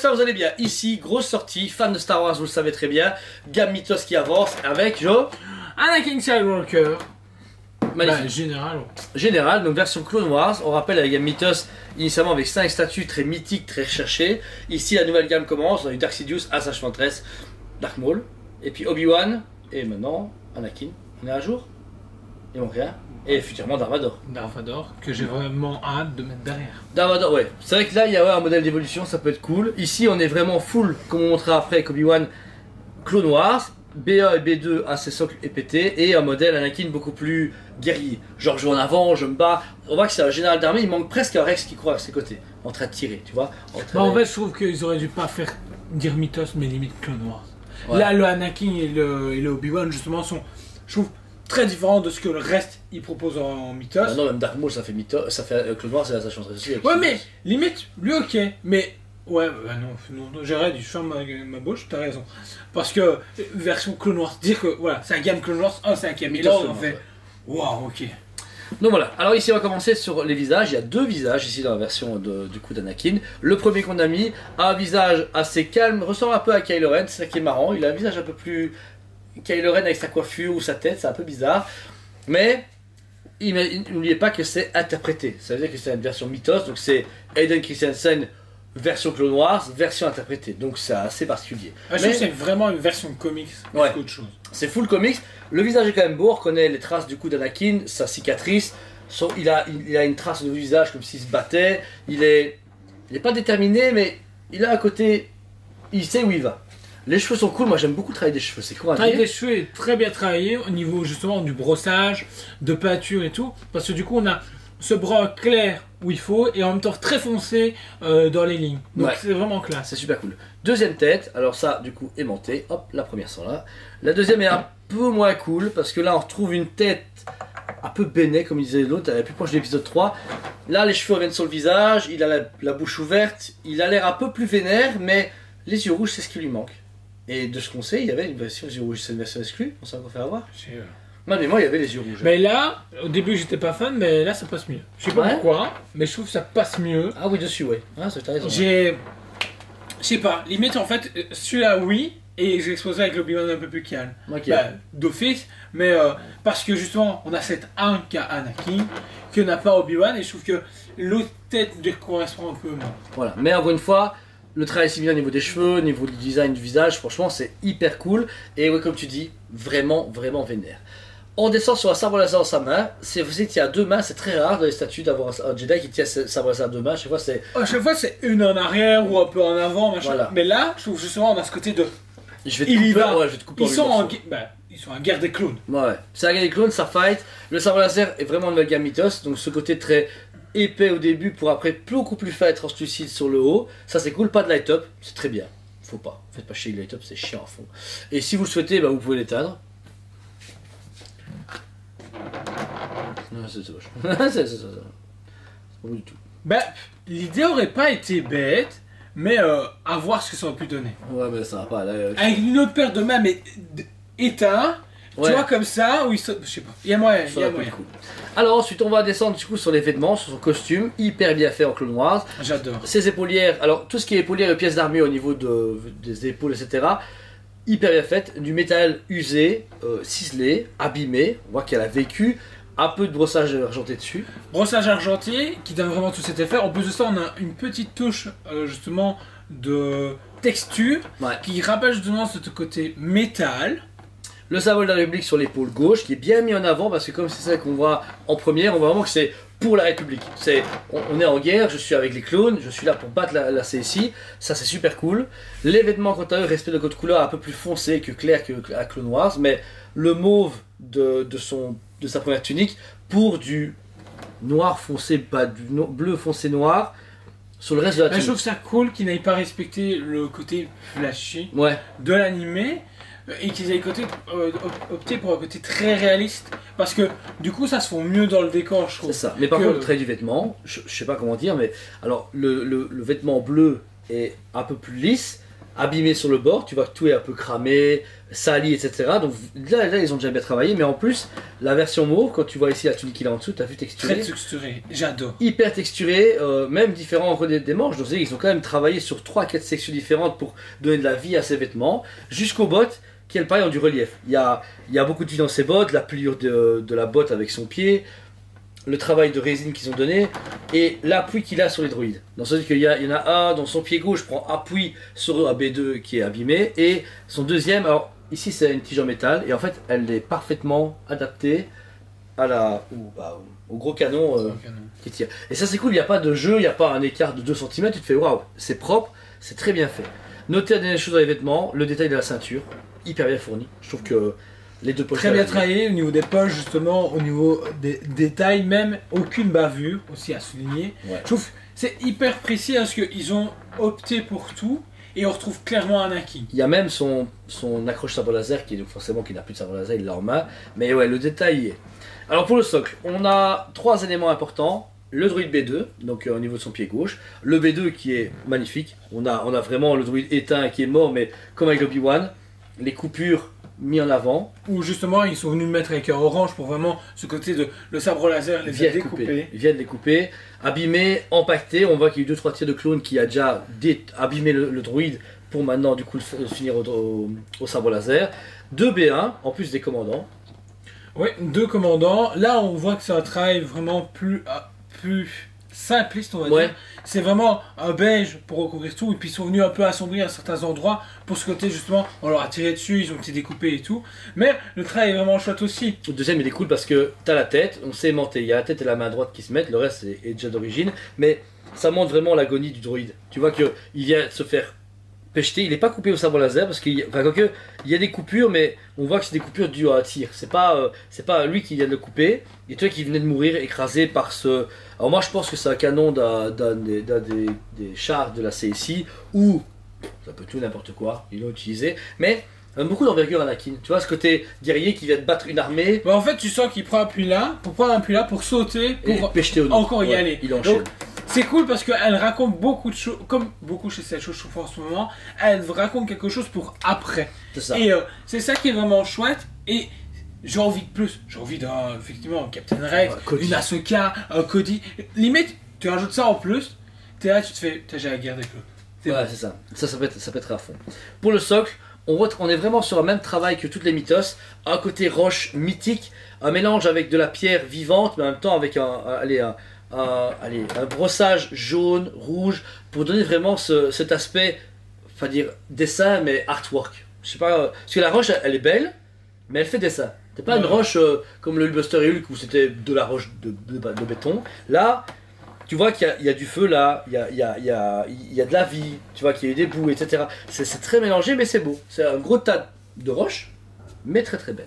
ça vous allez bien. Ici, grosse sortie, fan de Star Wars, vous le savez très bien. Gamme Mythos qui avance avec Joe. Anakin Skywalker. Magnifique. Bah, général. Général, donc version Clone Wars. On rappelle la gamme Mythos, initialement avec 5 statues très mythiques, très recherchées. Ici, la nouvelle gamme commence. On a eu Dark Sidious, Asajj Ventress, Dark Maul. Et puis Obi-Wan. Et maintenant, Anakin. On est à jour. Il manque rien. Et futurement Darth Vader. Darth Vader, que j'ai vraiment hâte de mettre derrière. Darth Vader, ouais. C'est vrai que là, il y a un modèle d'évolution, ça peut être cool. Ici, on est vraiment full, comme on montrera après avec Obi-Wan, Clone Wars. B1 et B2 à ses socles et pété. Et un modèle Anakin beaucoup plus guerrier. Genre, je vais en avant, je me bats. On voit que c'est un général d'armée, il manque presque un Rex qui court à ses côtés. En train de tirer, tu vois. En fait, je trouve qu'ils auraient dû pas faire dire Mythos, mais limite Clone Wars. Ouais. Là, le Anakin et le Obi-Wan, justement, sont, je trouve, très différents de ce que le reste ils proposent en Mythos. Ah non, même Dark Maul, ça fait Mythos, ça fait Clone Wars, c'est la chanteuse aussi. Ouais, mais limite, lui, ok, mais. Ouais, bah non, j'arrête, je ferme ma bouche, t'as raison. Parce que, version Clone Wars, dire que, voilà, c'est un game Clone Wars, c'est un game Mythos, on fait. Waouh, ok. Donc voilà, alors ici on va commencer sur les visages. Il y a 2 visages ici dans la version du coup d'Anakin. Le premier qu'on a mis a un visage assez calme, ressemble un peu à Kylo Ren, c'est ça qui est marrant. Il a un visage un peu plus Kylo Ren avec sa coiffure ou sa tête, c'est un peu bizarre. Mais n'oubliez pas que c'est interprété, ça veut dire que c'est une version Mythos, donc c'est Hayden Christensen version Clone Wars, version interprétée, donc c'est assez particulier. Je trouve que c'est vraiment une version comics, ouais, qu'autre chose. C'est full comics, le visage est quand même beau, on reconnaît les traces du coup d'Anakin, sa cicatrice, il a une trace de visage comme s'il se battait, il est pas déterminé, mais il a un côté, il sait où il va. Les cheveux sont cool, moi j'aime beaucoup travailler des cheveux, c'est cool. Le travail des cheveux est très bien travaillé au niveau justement du brossage, de peinture et tout, parce que du coup on a ce brun clair où il faut et en même temps très foncé dans les lignes. Donc ouais, c'est vraiment classe. C'est super cool. Deuxième tête, alors ça du coup aimanté, hop, la première sont là. La deuxième est un peu moins cool parce que là on retrouve une tête un peu béné comme disait l'autre, elle est plus proche de l'épisode 3. Là les cheveux reviennent sur le visage, il a la bouche ouverte, il a l'air un peu plus vénère mais les yeux rouges c'est ce qui lui manque. Et de ce qu'on sait, il y avait une version des yeux rouges, c'est une version exclue, on sait qu'on fait avoir. Non mais moi il y avait les yeux rouges. Mais là, au début j'étais pas fan, mais là ça passe mieux. Je sais pas pourquoi, mais je trouve que ça passe mieux. Ah oui dessus ouais, ah, t'as raison. Je sais pas, limite en fait, celui-là oui, et j'ai exposé avec l'Obi-Wan un peu plus calme. Okay. Bah, d'office, mais parce que justement on a cette âme qu'a Anakin, que n'a pas Obi-Wan, et je trouve que l'autre tête lui correspond un peu moins. Voilà, mais encore une fois, le travail est bien au niveau des cheveux, au niveau du design du visage, franchement c'est hyper cool. Et ouais, comme tu dis, vraiment, vraiment vénère. On descend sur un sabre laser dans sa main. Vous savez qu'il y a 2 mains, c'est très rare dans les statues d'avoir un Jedi qui tient un sabre laser à 2 mains. Chaque fois c'est une en arrière ou un peu en avant, machin. Voilà. Mais là, je trouve justement on a ce côté de. Je vais te couper, ouais, je vais te couper. Ils sont en guerre des clones. Ouais, c'est la guerre des clones, ça fight. Le sabre laser est vraiment une nouvelle gamme Mythos, donc ce côté très épais au début pour après beaucoup plus fin et translucide sur le haut. Ça c'est cool, pas de light up, c'est très bien. Faut pas, faites pas chier le light up, c'est chiant à fond. Et si vous le souhaitez, bah, vous pouvez l'éteindre. Non, c'est moche. C'est pas bon du tout. Bah, l'idée aurait pas été bête, mais à voir ce que ça aurait pu donner. Ouais, mais ça va pas. Là, avec une autre paire de mains, mais éteint, ouais, tu vois, comme ça, où il saute. Je sais pas, il y a moyen. Il y a moyen. Cool. Alors, ensuite, on va descendre du coup sur les vêtements, sur son costume, hyper bien fait en Clone Wars. J'adore. Ses épaulières, alors tout ce qui est épaulières et pièces d'armure au niveau des épaules, etc. Hyper bien faite, du métal usé, ciselé, abîmé. On voit qu'elle a vécu. Un peu de brossage argenté dessus. Brossage argenté qui donne vraiment tout cet effet. En plus de ça, on a une petite touche justement de texture, ouais, qui rappelle justement ce côté métal. Le symbole de la République sur l'épaule gauche qui est bien mis en avant parce que comme c'est ça qu'on voit en première, on voit vraiment que c'est pour la République. On est en guerre, je suis avec les clones, je suis là pour battre la CSI, ça c'est super cool. Les vêtements quant à eux respectent le code couleur un peu plus foncé que clair à Clone Wars, mais le mauve de sa première tunique pour du noir foncé, pas du bleu foncé noir sur le reste de la tunique. Je trouve ça cool qu'ils n'aient pas respecté le côté flashy, ouais, de l'animé et qu'ils aient opté pour un côté très réaliste parce que du coup ça se fond mieux dans le décor, je trouve. C'est ça, mais par contre le trait du vêtement, je sais pas comment dire, mais alors le vêtement bleu est un peu plus lisse, abîmé sur le bord, tu vois que tout est un peu cramé, sali, etc. Donc là, ils ont déjà bien travaillé, mais en plus, la version mauve, quand tu vois ici la tunique qu'il a en dessous, tu as vu texturé. Très texturé, j'adore. Hyper texturé, même différent entre des manches. Donc ils ont quand même travaillé sur 3-4 sections différentes pour donner de la vie à ces vêtements, jusqu'aux bottes qui elles pareil ont du relief. Il y a beaucoup de vie dans ces bottes, la pliure de la botte avec son pied, le travail de résine qu'ils ont donné et l'appui qu'il a sur les droïdes. Dans ce sens qu'il y en a un dont son pied gauche prend appui sur un B2 qui est abîmé et son deuxième, alors ici c'est une tige en métal et en fait elle est parfaitement adaptée à au gros canon qui tire. Et ça c'est cool, il n'y a pas de jeu, il n'y a pas un écart de 2 cm, tu te fais waouh, c'est propre, c'est très bien fait. Notez la dernière chose dans les vêtements, le détail de la ceinture, hyper bien fourni. Je trouve que les deux poches. Très bien travaillé au niveau des poches, justement, au niveau des détails, même aucune bavure, aussi à souligner. Ouais. Je trouve que c'est hyper précis parce qu'ils ont opté pour tout et on retrouve clairement Anakin. Il y a même son accroche sabre laser qui est forcément qui n'a plus de sabre laser, il l'a en main. Mais ouais, le détail y est. Alors pour le socle, on a 3 éléments importants. Le droïde B2, donc au niveau de son pied gauche. Le B2 qui est magnifique. On a vraiment le droïde éteint qui est mort, mais comme avec l'Obi-Wan. Les coupures mis en avant. Où justement ils sont venus le mettre avec un orange pour vraiment ce côté de le sabre laser, les a découpés. Ils viennent découper, abîmés, empaquetés. On voit qu'il y a eu 2-3 tirs de clone qui a déjà abîmé le droïde pour maintenant du coup le finir au sabre laser. 2 B1 en plus des commandants. Oui, 2 commandants. Là on voit que c'est un travail vraiment plus simpliste, on va dire. C'est vraiment un beige pour recouvrir tout, et puis ils sont venus un peu assombrir à certains endroits pour ce côté justement, on leur a tiré dessus, ils ont été découpés et tout. Mais le travail est vraiment chouette aussi. Le deuxième il est cool parce que t'as la tête, on sait aimanté, il y a la tête et la main droite qui se mettent, le reste est déjà d'origine, mais ça montre vraiment l'agonie du droïde. Tu vois qu'il vient se faire pêcher, il n'est pas coupé au sabre laser parce qu'il il y a des coupures, mais on voit que c'est des coupures dues à un tir. C'est pas lui qui vient de le couper, et toi qui venait de mourir écrasé par ce. Alors moi je pense que c'est un canon d'un des chars de la CSI ou ça peut tout n'importe quoi, ils l'ont utilisé, mais beaucoup d'envergure Anakin. Tu vois ce côté guerrier qui vient de battre une armée. Bah en fait tu sens qu'il prend appui là, pour sauter, pour pêcher au encore y aller. Il enchaîne. Donc, c'est cool parce qu'elle raconte beaucoup de choses, comme beaucoup chez cette chose je trouve en ce moment, elle raconte quelque chose pour après. C'est ça. Et c'est ça qui est vraiment chouette. Et j'ai envie de plus. J'ai envie d'un, effectivement, un Captain Rex, une Ahsoka, un Cody. Limite, tu rajoutes ça en plus, t'es là, tu te fais, j'ai la guerre des clones. Ouais, c'est ça. Ça peut être à fond. Pour le socle, on est vraiment sur le même travail que toutes les mythos. Un côté roche mythique, un mélange avec de la pierre vivante, mais en même temps avec un brossage jaune, rouge, pour donner vraiment cet aspect, enfin dire dessin, mais artwork. Je sais pas, parce que la roche, elle est belle, mais elle fait dessin. C'est pas une roche comme le Hulkbuster et Hulk où c'était de la roche de béton. Là, tu vois qu'il y a du feu là, il y a de la vie, tu vois qu'il y a eu des bouts, etc. C'est très mélangé, mais c'est beau. C'est un gros tas de roches, mais très très belle.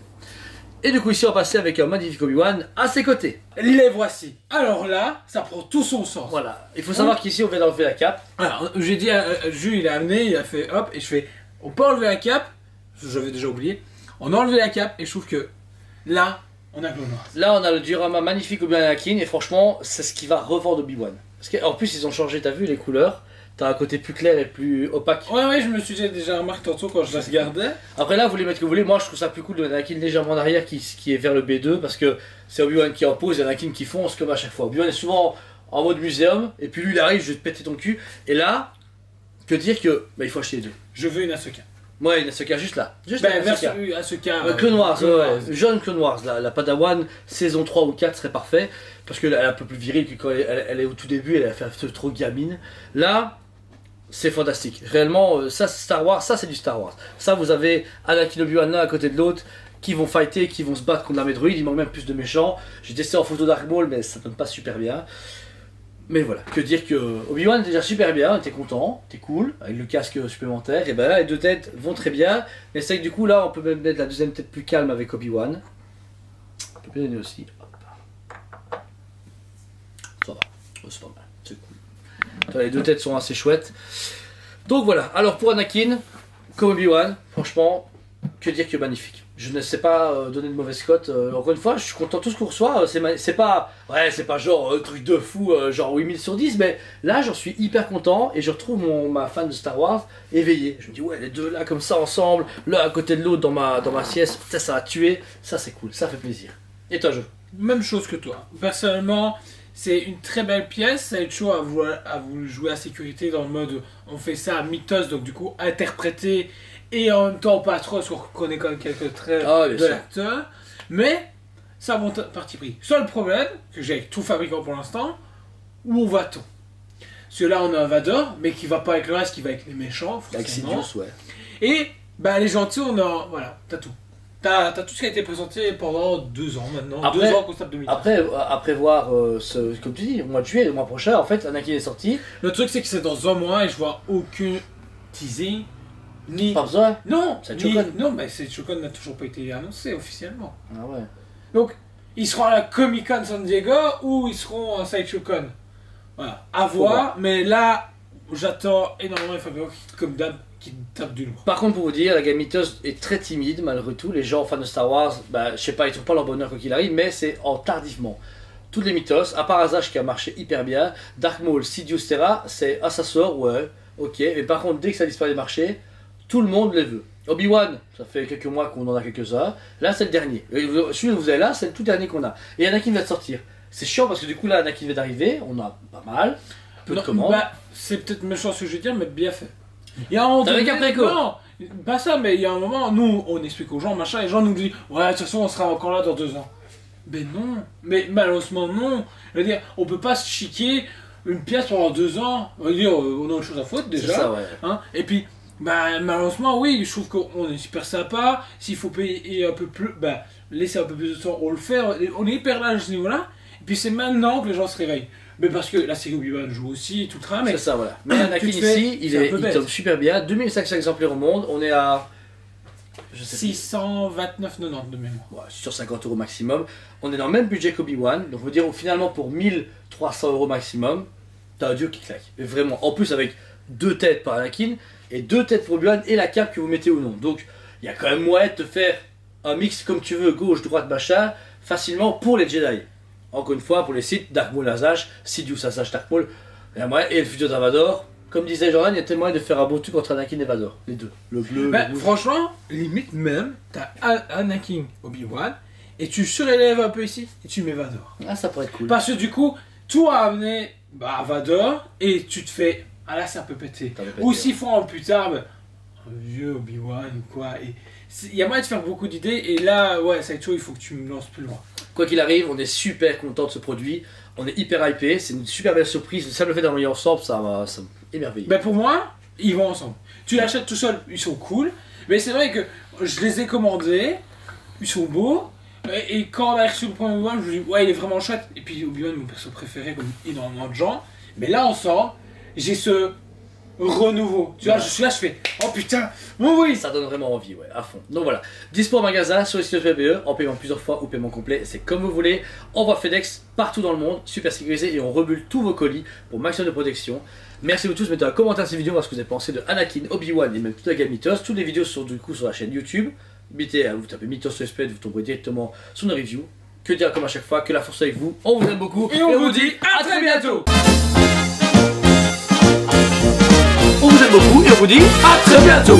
Et du coup ici on va passer avec un magnifique Obi-Wan à ses côtés. Les voici. Alors là, ça prend tout son sens. Voilà. Il faut savoir qu'ici on vient d'enlever la cape. Alors j'ai dit à Jules, il a amené, il a fait hop, et je fais, on peut enlever la cape. J'avais déjà oublié. On a enlevé la cape et je trouve que là, on a Clone Wars. Là on a le diorama magnifique Obi-Wan Anakin et franchement c'est ce qui va revendre Obi-Wan. Parce qu'en plus ils ont changé, t'as vu les couleurs. T'as un côté plus clair et plus opaque. Ouais, je me suis déjà remarqué tantôt quand je la regardais. Après là, vous voulez mettre ce que vous voulez. Moi, je trouve ça plus cool de Anakin légèrement en arrière qui est vers le B2 parce que c'est Obi-Wan qui en pose et Anakin qui fonce comme à chaque fois. Obi-Wan est souvent en mode muséum et puis lui il arrive, je vais te péter ton cul. Et là, que dire que il faut acheter les deux. Je veux une Ahsoka. Ouais, une Ahsoka juste là. Juste là, version Ahsoka. Clone Wars, jeune Clone Wars. La Padawan, saison 3 ou 4 serait parfait parce qu'elle est un peu plus virile que quand elle est au tout début, elle a fait un peu trop gamine. Là. C'est fantastique. Réellement, ça c'est Star Wars, ça c'est du Star Wars. Ça vous avez Anakin Obi-Wan l'un à côté de l'autre qui vont fighter, qui vont se battre contre l'armée droïde. Il manque même plus de méchants. J'ai testé en photo Dark Maul, mais ça donne pas super bien. Mais voilà, que dire que Obi-Wan était déjà super bien, t'es content, t'es cool, avec le casque supplémentaire. Et ben là, les deux têtes vont très bien. Mais c'est que du coup, là, on peut même mettre la deuxième tête plus calme avec Obi-Wan. On peut bien donner aussi. Hop. Ça va, c'est pas mal. Les deux têtes sont assez chouettes. Donc voilà, alors pour Anakin, comme Obi-Wan, franchement, que dire que magnifique. je ne sais pas donner de mauvaise cote. Encore une fois, je suis content de tout ce qu'on reçoit. C'est pas genre truc de fou, genre 8000 sur 10, mais là j'en suis hyper content et je retrouve ma fan de Star Wars éveillée. Je me dis ouais, les deux là comme ça ensemble, l'un à côté de l'autre dans ma sieste, ça va tuer, ça c'est cool, ça fait plaisir. Et toi, Jo? Même chose que toi. Personnellement, c'est une très belle pièce. Ça va être chaud à vous jouer à sécurité dans le mode on fait ça à mythos, donc du coup interpréter et en même temps pas trop parce qu'on connaît quand même quelques traits de l'acteur. Mais ça a mon parti pris. Seul problème que j'ai avec tout fabricant pour l'instant, où va-t-on? Parce que là on a un Vador, mais qui va pas avec le reste, qui va avec les méchants. Avec Sidious, ouais. Et bah les gentils, on a. Voilà, t'as tout. T'as tout ce qui a été présenté pendant 2 ans maintenant. Après, 2 ans qu'on se tape de mythos. Après voir comme tu dis, au mois de juillet, le mois prochain, en fait, Anakin est sorti. Le truc c'est que c'est dans 1 mois et je vois aucun teasing. Ni... Pas besoin. Non, c'est Chocon. Non, mais Chocon n'a toujours pas été annoncé officiellement. Ah ouais. Donc, ils seront à la Comic Con San Diego ou ils seront à Sideshow Con. Voilà, à voir. Mais là, j'attends énormément les fabricants comme d'hab qui tapent du lourd. Par contre, pour vous dire, la gamme Mythos est très timide malgré tout. Les gens fans de Star Wars, bah, je sais pas, ils trouvent pas leur bonheur quoi qu'il arrive, mais c'est en tardivement. Toutes les Mythos, à part Azash qui a marché hyper bien, Dark Maul, Sidious, Terra, c'est ça sort, ouais, ok. Mais par contre, dès que ça disparaît des marchés, tout le monde les veut. Obi-Wan, ça fait quelques mois qu'on en a quelques-uns. Là, c'est le dernier. Celui que vous avez là, c'est le tout dernier qu'on a. Et Anakin va sortir. C'est chiant parce que du coup, là, Anakin vient d'arriver. On a pas mal. Peu de commandes. Bah, c'est peut-être méchant ce que je veux dire, mais bien fait. Il y a un moment. T'avais qu'après quoi? Non, pas ça, mais il y a un moment, nous, on explique aux gens, machin, les gens nous disent, ouais, de toute façon, on sera encore là dans 2 ans. Mais non. Mais malheureusement, non. Je veux dire, on peut pas se chiquer une pièce pendant 2 ans. On va dire, on a autre chose à foutre déjà. C'est ça, ouais. Hein, et puis. Bah malheureusement oui, je trouve qu'on est super sympa. S'il faut payer un peu plus, bah laisser un peu plus de temps, on le fait. On est hyper large à ce niveau-là. Et puis c'est maintenant que les gens se réveillent. Mais parce que la série Obi-Wan joue aussi et tout le train. C'est ça, voilà. Mais Anakin ici, il tombe super bien. 2500 exemplaires au monde. On est à 629,90 de mémoire. Ouais, sur 50 € maximum. On est dans le même budget qu'Obi-Wan. Donc, on veut dire finalement pour 1300 € maximum, t'as un dieu qui claque. Mais vraiment, en plus avec 2 têtes par Anakin et 2 têtes pour Obi-Wan et la cape que vous mettez ou non. Donc, il y a quand même moyen de te faire un mix comme tu veux, gauche, droite, machin, facilement pour les Jedi. Encore une fois, pour les sites, Dark Maul, Azash, Sidious, Azash, Dark Maul, et le futur d'Avador. Comme disait Jordan, il y a tellement moyen de faire un bon truc entre Anakin et Vador. Les deux. Le bleu, bah, le rouge. franchement, limite même, t'as Anakin, Obi-Wan, et tu surélèves un peu ici, et tu mets Vador. Ah, ça pourrait être cool. Parce que du coup, tout a amené bah, Vador, et tu te fais, ah là c'est un peu pété. Ou 6 fois en plus tard, bah, un vieux Obi-Wan ou quoi. Il y a moyen de faire beaucoup d'idées, et là, ouais, ça va être chaud, il faut que tu me lances plus loin. Quoi qu'il arrive, on est super content de ce produit. On est hyper hypé, c'est une super belle surprise. Le simple fait d'envoyer ensemble, ça m'a émerveillé. Ben pour moi, ils vont ensemble. Tu l'achètes tout seul, ils sont cool. Mais c'est vrai que je les ai commandés, ils sont beaux. Et quand on a reçu le premier Obi-Wan, je me dis, ouais, il est vraiment chouette. Et puis Obi-Wan, mon perso préféré, comme énormément de gens. Mais là, ensemble, j'ai ce renouveau. Tu vois, je suis là, je fais, oh putain, bon oui. Ça donne vraiment envie, ouais, à fond. Donc voilà, dispo en magasin, sur le site de FBE, en paiement plusieurs fois ou paiement complet, c'est comme vous voulez. Envoi FedEx partout dans le monde, super sécurisé et on rebulle tous vos colis pour maximum de protection. Merci à vous tous, mettez un commentaire à cette vidéo, voir ce que vous avez pensé de Anakin, Obi-Wan et même toute la gamme Mythos. Toutes les vidéos sont du coup sur la chaîne YouTube. Mettez, vous tapez Mythos Respect, vous tomberez directement sur nos reviews. Que dire comme à chaque fois, que la force avec vous, on vous aime beaucoup et on vous dit à très bientôt. On vous aime beaucoup et on vous dit à très bientôt.